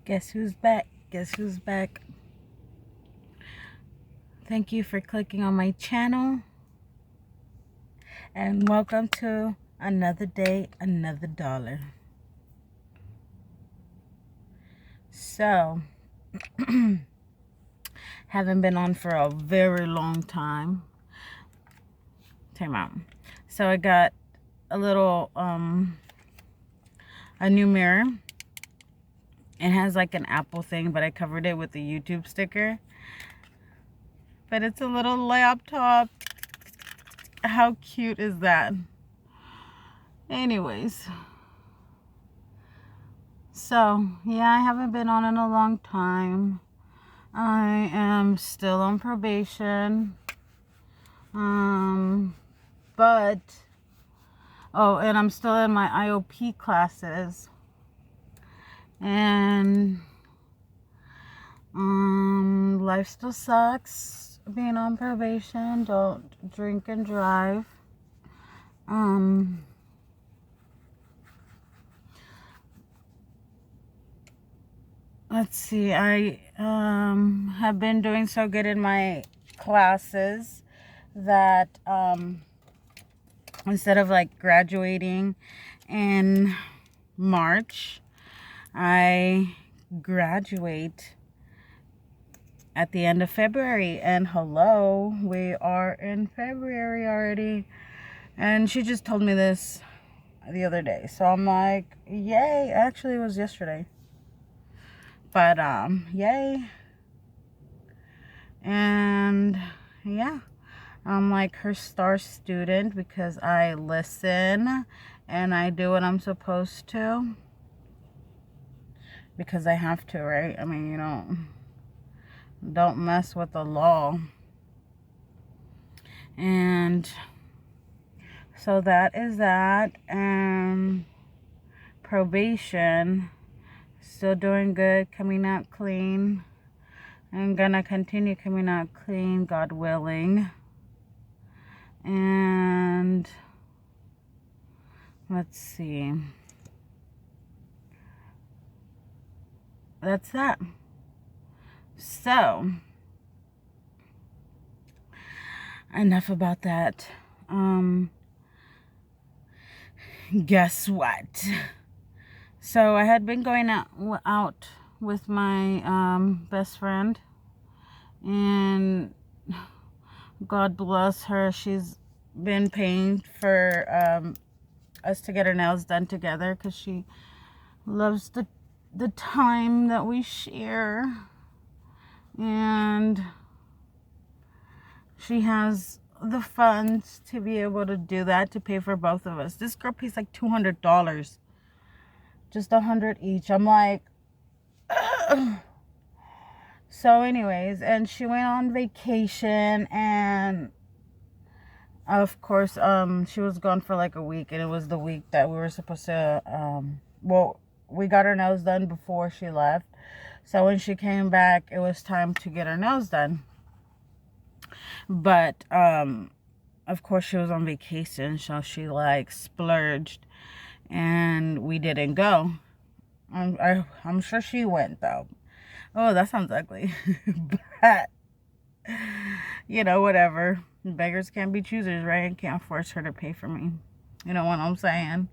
Guess who's back? Guess who's back? Thank you for clicking on my channel. And welcome to another day, another dollar. So, haven't been on for a very long time. Time out. So I got a little, a new mirror. It has like an Apple thing, but I covered it with a YouTube sticker. But it's a little laptop. How cute is that? Anyways. So, yeah, I haven't been on in a long time. I am still on probation. But, oh, and I'm still in my IOP classes. And, life still sucks being on probation. Don't drink and drive. Let's see, I have been doing so good in my classes that instead of like graduating in March, I graduate at the end of February. And hello, we are in February already. And she just told me this the other day. So I'm like, yay. Actually, it was yesterday. But yay. And yeah, I'm like her star student because I listen and I do what I'm supposed to, because I have to, right? I mean, you don't mess with the law. And so that is that. And probation, still doing good, coming out clean. I'm gonna continue coming out clean, God willing. And let's see. That's that. So, enough about that. Guess what? So I had been going out with my best friend, and God bless her, she's been paying for us to get her nails done together because she loves the time that we share, and she has the funds to be able to do that, to pay for both of us. This girl pays like $200, just $100 each. I'm like, ugh. So anyways, and she went on vacation, and of course she was gone for like a week, and it was the week that we were supposed to well, we got her nails done before she left. So when she came back, it was time to get her nails done. But of course she was on vacation, so she like splurged and we didn't go. I'm sure she went though. Oh, that sounds ugly. But whatever. Beggars can't be choosers, right? I can't force her to pay for me. You know what I'm saying?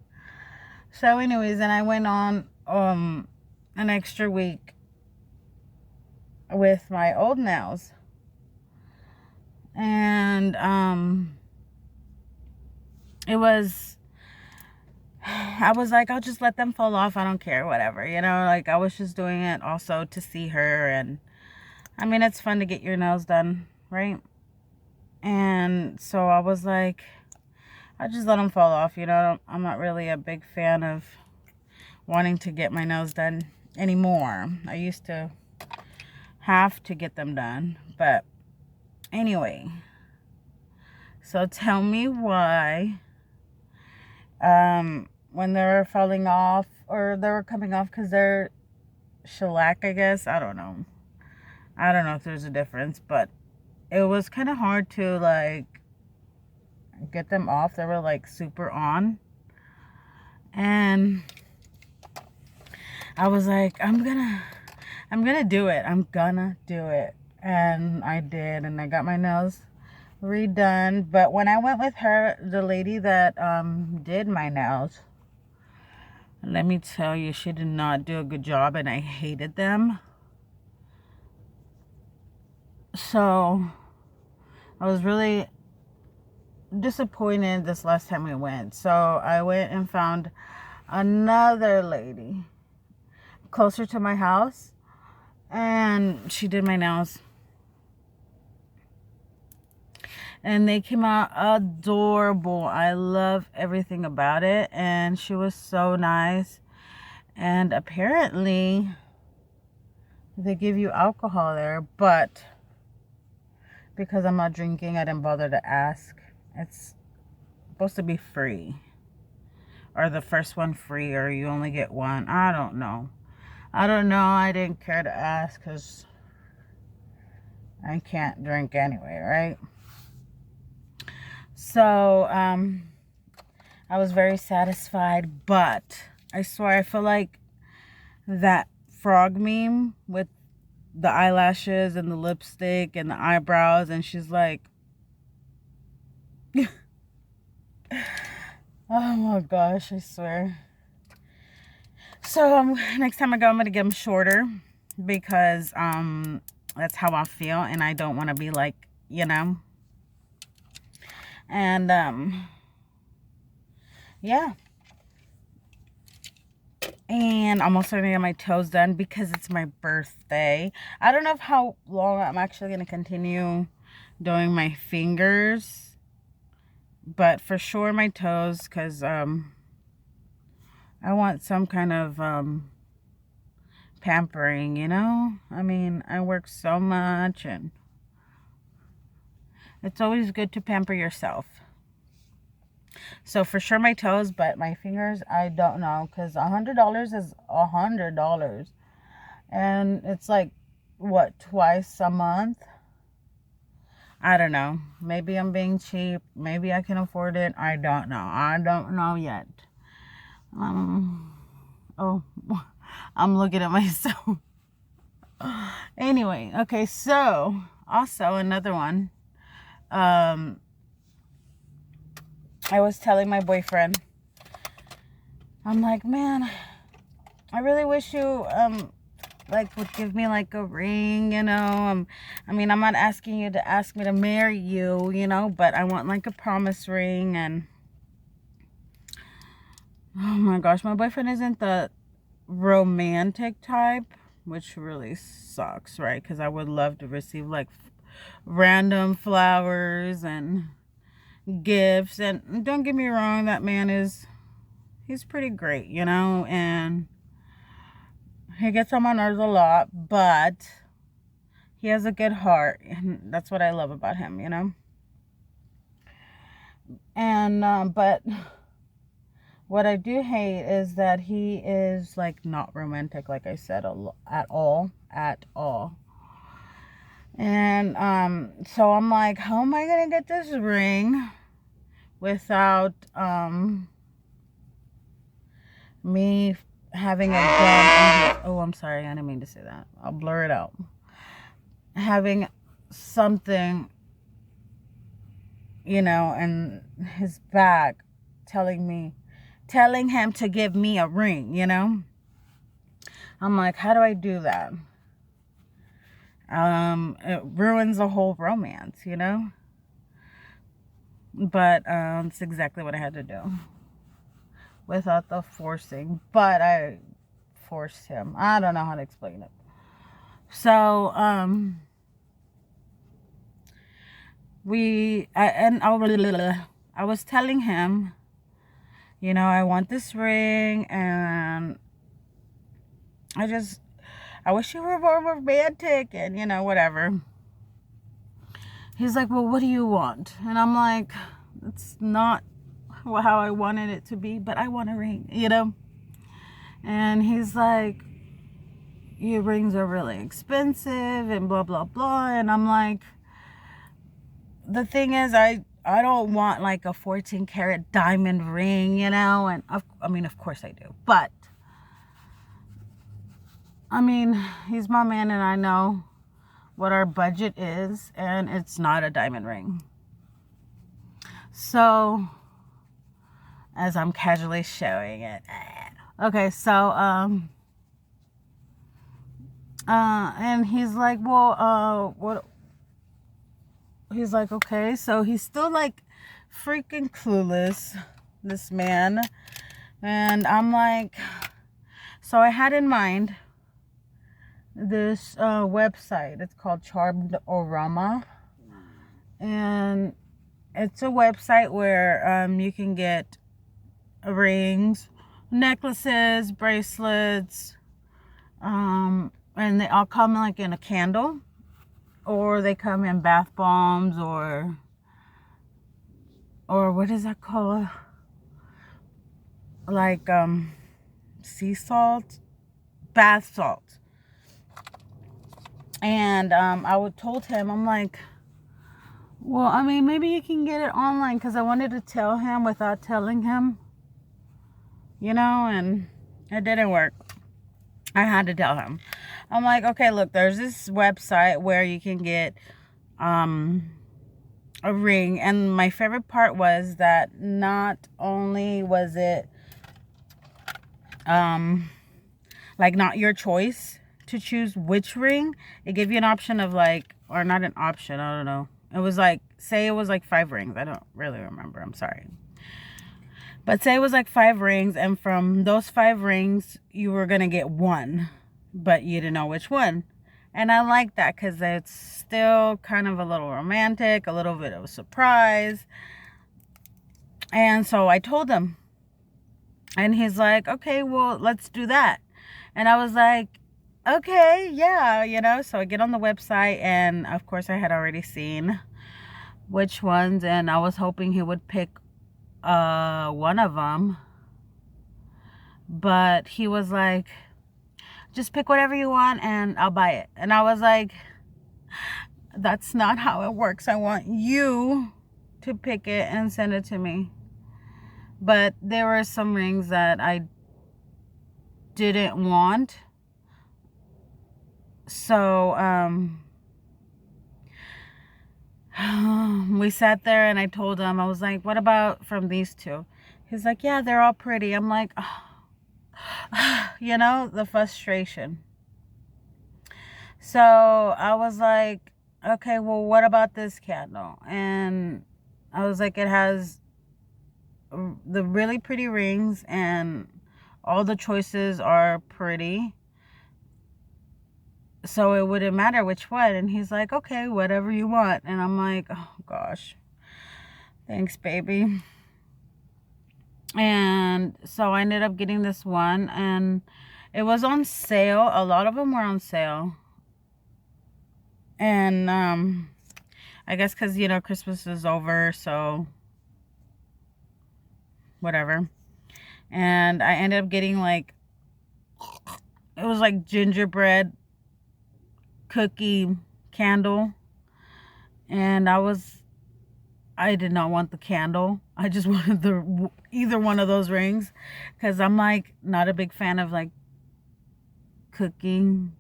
So anyways, and I went on an extra week with my old nails. And I was like, I'll just let them fall off. I don't care, whatever. Like I was just doing it also to see her. And I mean, it's fun to get your nails done, right? And so I was like, I just let them fall off. I'm not really a big fan of wanting to get my nails done anymore. I used to have to get them done. But anyway, so tell me why when they were falling off, or they were coming off because they're shellac, I guess. I don't know if there's a difference, but it was kind of hard to like get them off. They were like super on. And I was like, I'm gonna I'm gonna do it. I'm gonna do it. And I did, and I got my nails redone. But when I went with her, the lady that did my nails, let me tell you, she did not do a good job, and I hated them. So I was really disappointed this last time we went. So I went and found another lady closer to my house, and she did my nails. And they came out adorable. I love everything about it. And she was so nice. And apparently they give you alcohol there, but because I'm not drinking, I didn't bother to ask. It's supposed to be free, or the first one free, or you only get one. I don't know. I didn't care to ask because I can't drink anyway, right? So I was very satisfied, but I swear I feel like that frog meme with the eyelashes and the lipstick and the eyebrows, and she's like, oh my gosh, I swear. So next time I go, I'm gonna get them shorter because that's how I feel, and I don't want to be like, you know. And yeah. And I'm also gonna get my toes done because it's my birthday. I don't know how long I'm actually gonna continue doing my fingers, but for sure my toes, because I want some kind of pampering, you know. I mean, I work so much, and it's always good to pamper yourself. So for sure my toes, but my fingers, I don't know, because $100 is $100, and it's like, what, twice a month? I don't know. Maybe I'm being cheap. Maybe I can afford it. I don't know. I don't know yet. Oh, I'm looking at myself. Anyway, okay, so also another one. I was telling my boyfriend, I'm like, man, I really wish you like would give me like a ring, you know. I mean, I'm not asking you to ask me to marry you, you know, but I want like a promise ring. And oh my gosh, my boyfriend isn't the romantic type, which really sucks, right? Because I would love to receive like random flowers and gifts. And don't get me wrong, that man he's pretty great, you know, and he gets on my nerves a lot, but he has a good heart, and that's what I love about him, you know. And but what I do hate is that he is like not romantic, like I said, at all. And so I'm like, how am I gonna get this ring without me having a gun? Oh, I'm sorry, I didn't mean to say that. I'll blur it out. Having something, you know, in his back telling him to give me a ring, you know. I'm like, how do I do that? It ruins the whole romance, you know. But it's exactly what I had to do without the forcing. But I forced him. I don't know how to explain it. So I was telling him, you know, I want this ring, and I wish you were more romantic, and, you know, whatever. He's like, well, what do you want? And I'm like, it's not how I wanted it to be, but I want a ring, you know. And he's like, your rings are really expensive and blah, blah, blah. And I'm like, the thing is, I don't want like a 14 karat diamond ring, you know. And I mean, of course I do, but I mean, he's my man and I know what our budget is, and it's not a diamond ring. So, as I'm casually showing it. Okay, so, and he's like, well, what? He's like, okay, so he's still like freaking clueless, this man. And I'm like, so I had in mind this website. It's called Charmed Orama. And it's a website where you can get rings, necklaces, bracelets, and they all come like in a candle, or they come in bath bombs, or what is that called? Like sea salt, bath salt. And I told him, I'm like, well, I mean, maybe you can get it online, because I wanted to tell him without telling him, and it didn't work. I had to tell him. I'm like, okay, look, there's this website where you can get a ring. And my favorite part was that not only was it like not your choice to choose which ring, it gave you an option of like, or not an option, I don't know. It was like, say it was like 5 rings. I don't really remember. I'm sorry. But say it was like 5 rings, and from those 5 rings, you were going to get one, but you didn't know which one. And I like that, because it's still kind of a little romantic, a little bit of a surprise. And so I told him. And he's like, okay, well, let's do that. And I was like, okay, yeah, So I get on the website, and of course I had already seen which ones, and I was hoping he would pick one of them. But he was like, just pick whatever you want and I'll buy it. And I was like, that's not how it works. I want you to pick it and send it to me. But there were some rings that I didn't want. So we sat there, and I told him, I was like, what about from these two? He's like, yeah, they're all pretty. I'm like, oh. The frustration. So I was like, okay, well, what about this candle? And I was like, it has the really pretty rings, and all the choices are pretty, so it wouldn't matter which one. And he's like, okay, whatever you want. And I'm like, oh gosh, thanks, baby. And so I ended up getting this one, and it was on sale. A lot of them were on sale. And I guess because Christmas is over, so whatever. And I ended up getting like, it was like gingerbread cookie candle, and I did not want the candle. I just wanted either one of those rings, because I'm like not a big fan of like cooking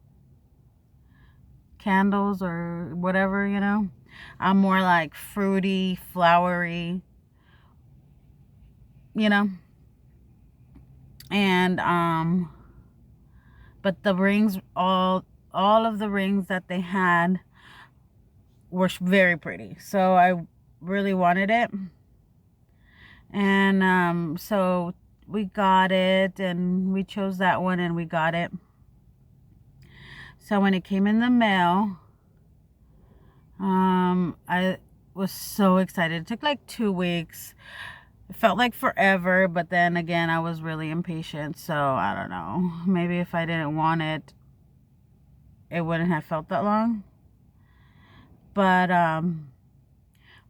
candles or whatever, I'm more like fruity, flowery, and but the rings, all of the rings that they had were very pretty, so I really wanted it. And so we got it, and we chose that one, and we got it. So when it came in the mail, I was so excited. It took like 2 weeks. It felt like forever, but then again, I was really impatient. So I don't know. Maybe if I didn't want it, it wouldn't have felt that long. But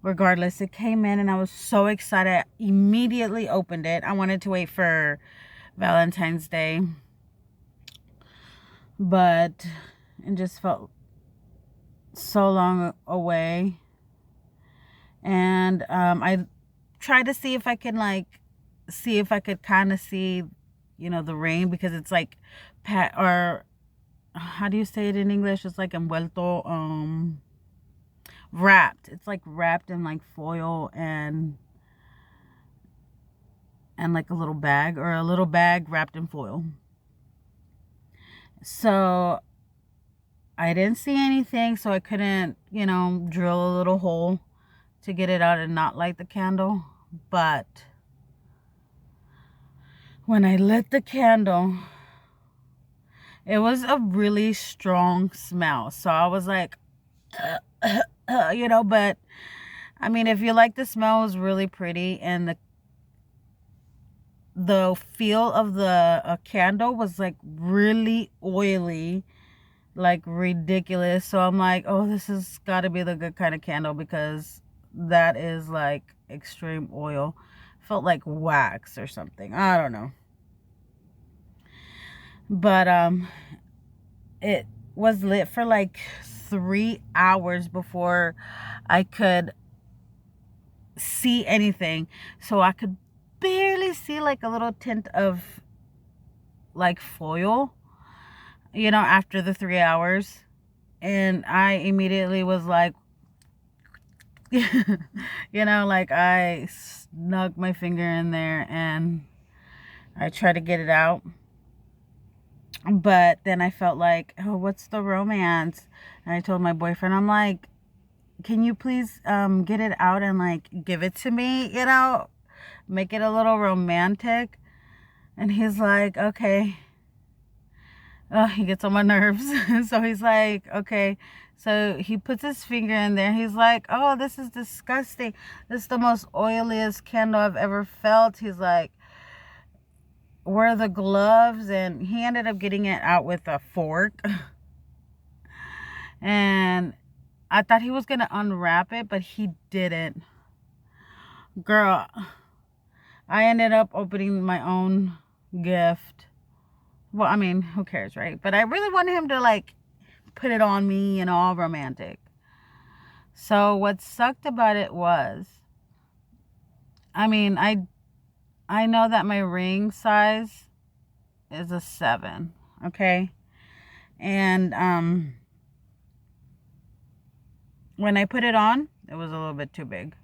regardless, it came in, and I was so excited. I immediately opened it. I wanted to wait for Valentine's Day, but it just felt so long away. And I tried to see if I could kind of see the ring, because it's like how do you say it in English? It's like envuelto, wrapped. It's like wrapped in like foil and like a little bag, or a little bag wrapped in foil. So I didn't see anything, so I couldn't, drill a little hole to get it out and not light the candle. But when I lit the candle, it was a really strong smell. So I was like, but I mean, if you like, the smell was really pretty, and the feel of the candle was like really oily, like ridiculous. So I'm like, oh, this has got to be the good kind of candle, because that is like extreme oil. Felt like wax or something. I don't know. But it was lit for like 3 hours before I could see anything. So I could barely see like a little tint of like foil, after the 3 hours. And I immediately was like, like I snuck my finger in there and I tried to get it out. But then I felt like, oh, what's the romance? And I told my boyfriend, I'm like, can you please get it out and like give it to me, make it a little romantic. And he's like, okay. Oh, he gets on my nerves. So he's like, okay. So he puts his finger in there. He's like, oh, this is disgusting. This is the most oiliest candle I've ever felt. He's like, where are the gloves? And he ended up getting it out with a fork. And I thought he was going to unwrap it, but he didn't. Girl, I ended up opening my own gift. Well, I mean, who cares, right? But I really wanted him to like put it on me, all romantic. So what sucked about it was, I mean, I know that my ring size is a 7, okay? And when I put it on, it was a little bit too big.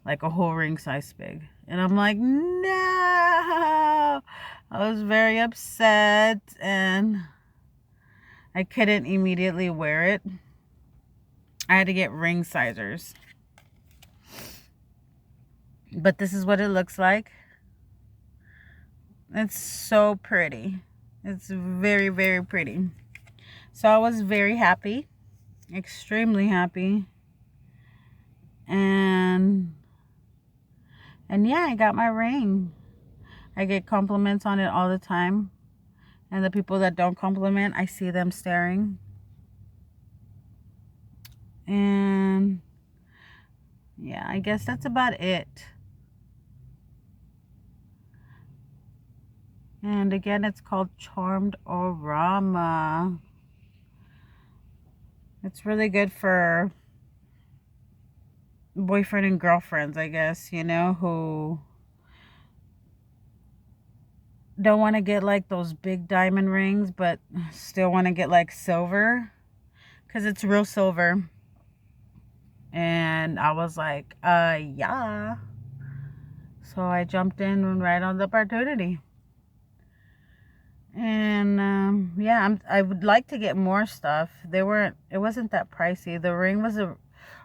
Like a whole ring size big. And I'm like, no. I was very upset, and I couldn't immediately wear it. I had to get ring sizers. But this is what it looks like. It's so pretty. It's very, very pretty. So I was very happy. Extremely happy. And yeah, I got my ring. I get compliments on it all the time. And the people that don't compliment, I see them staring. And yeah, I guess that's about it. And again, it's called Charmed Orama. It's really good for boyfriend and girlfriends, I guess, who don't want to get like those big diamond rings, but still want to get like silver, because it's real silver. And I was like, yeah. So I jumped in right on the opportunity. And yeah, I would like to get more stuff. It wasn't that pricey. The ring was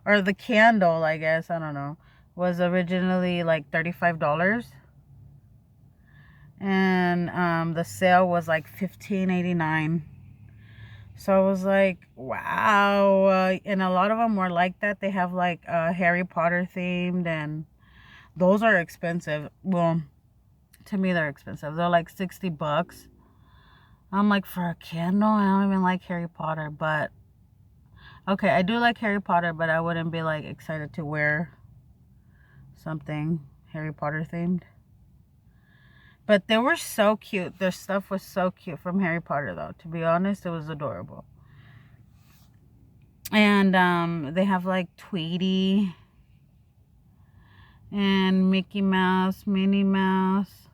or the candle, I guess, I don't know, was originally like $35. And the sale was like $15.89. So I was like, wow. And a lot of them were like that. They have like Harry Potter themed, and those are expensive. Well, to me they're expensive. They're like $60. I'm like, for a candle? I don't even like Harry Potter. But okay, I do like Harry Potter, but I wouldn't be like excited to wear something Harry Potter themed. But they were so cute. Their stuff was so cute from Harry Potter, though. To be honest, it was adorable. And they have like Tweety and Mickey Mouse, Minnie Mouse.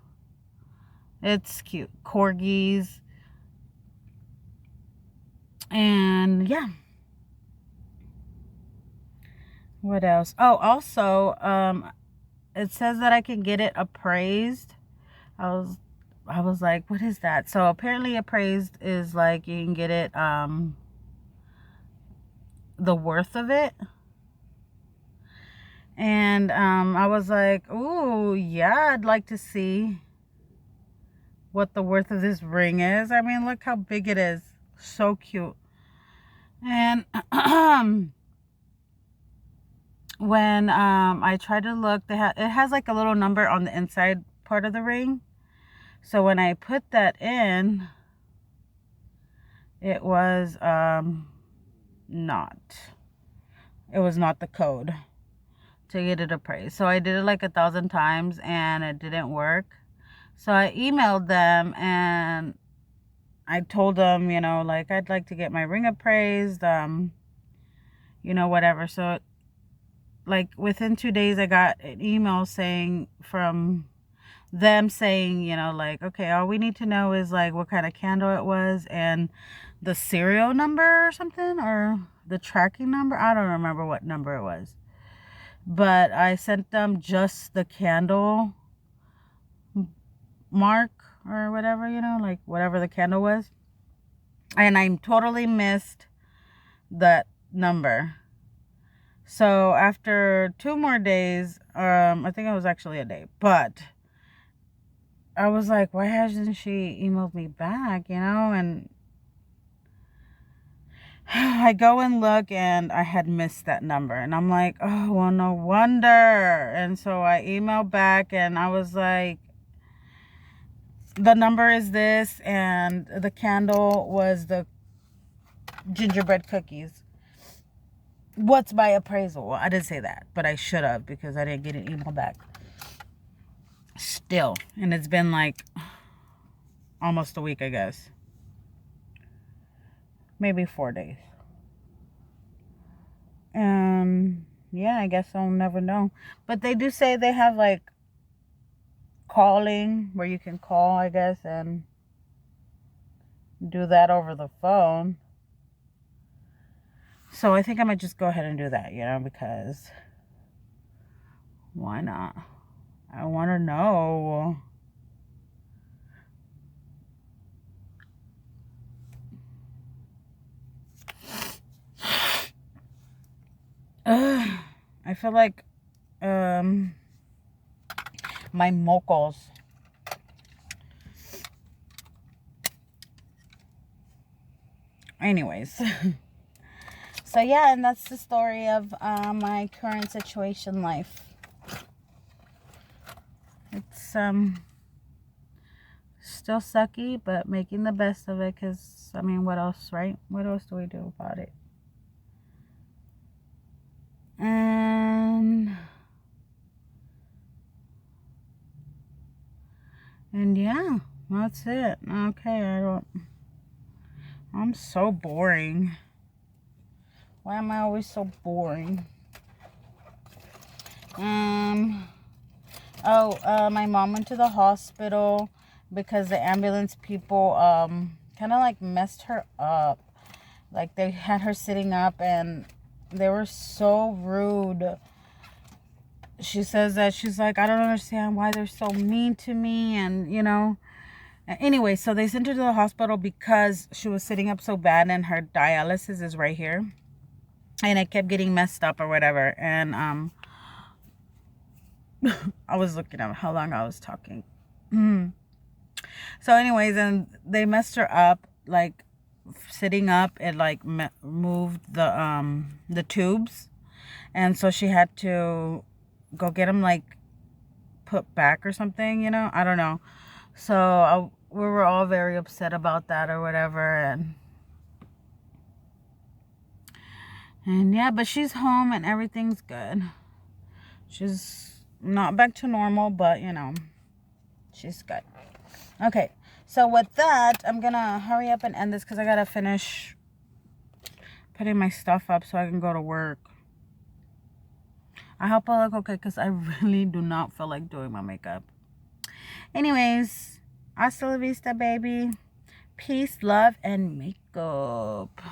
It's cute. Corgis. And yeah. What else? Oh, also, it says that I can get it appraised. I was I was like, what is that? So apparently appraised is like you can get it the worth of it. And I was like, ooh, yeah, I'd like to see what the worth of this ring is. I mean, look how big it is. So cute. And when I tried to look, it has like a little number on the inside part of the ring. So when I put that in, it was not. It was not the code to get it appraised. So I did it like 1,000 times and it didn't work. So I emailed them and I told them, you know, like I'd like to get my ring appraised, you know, whatever. So like within 2 days I got an email saying from them saying, you know, like, okay, all we need to know is like what kind of candle it was and the serial number or something, or the tracking number. I don't remember what number it was, but I sent them just the candle mark or whatever, you know, like whatever the candle was, and I totally missed that number. So after 2 more days, I think it was actually a day, but I was like, why hasn't she emailed me back, you know? And I go and look and I had missed that number. And I'm like, oh, well, no wonder. And so I emailed back and I was like, the number is this. And the candle was the gingerbread cookies. What's my appraisal? Well, I didn't say that, but I should have because I didn't get an email back. Still. And it's been like almost a week, I guess. Maybe 4 days. Yeah, I guess I'll never know. But they do say they have like calling where you can call, I guess, and do that over the phone. So I think I might just go ahead and do that, you know, because why not? I want to know. I feel like my mocos. Anyways. So yeah, and that's the story of my current situation life. It's still sucky, but making the best of it, because I mean, what else, right? What else do we do about it? And yeah, that's it. Okay, I'm so boring. Why am I always so boring? My mom went to the hospital because the ambulance people kind of like messed her up. Like they had her sitting up and they were so rude. She says that she's like, I don't understand why they're so mean to me, and you know. Anyway, so they sent her to the hospital because she was sitting up so bad and her dialysis is right here. And it kept getting messed up or whatever. And I was looking at how long I was talking. So anyways, and they messed her up, like sitting up, it like moved the tubes. And so she had to go get them like put back or something, you know. I don't know. So we were all very upset about that or whatever. And yeah, but she's home and everything's good. She's not back to normal, but you know, she's good. Okay, so with that, I'm gonna hurry up and end this because I gotta finish putting my stuff up so I can go to work. I hope I look okay because I really do not feel like doing my makeup. Anyways, hasta la vista, baby. Peace, love, and makeup.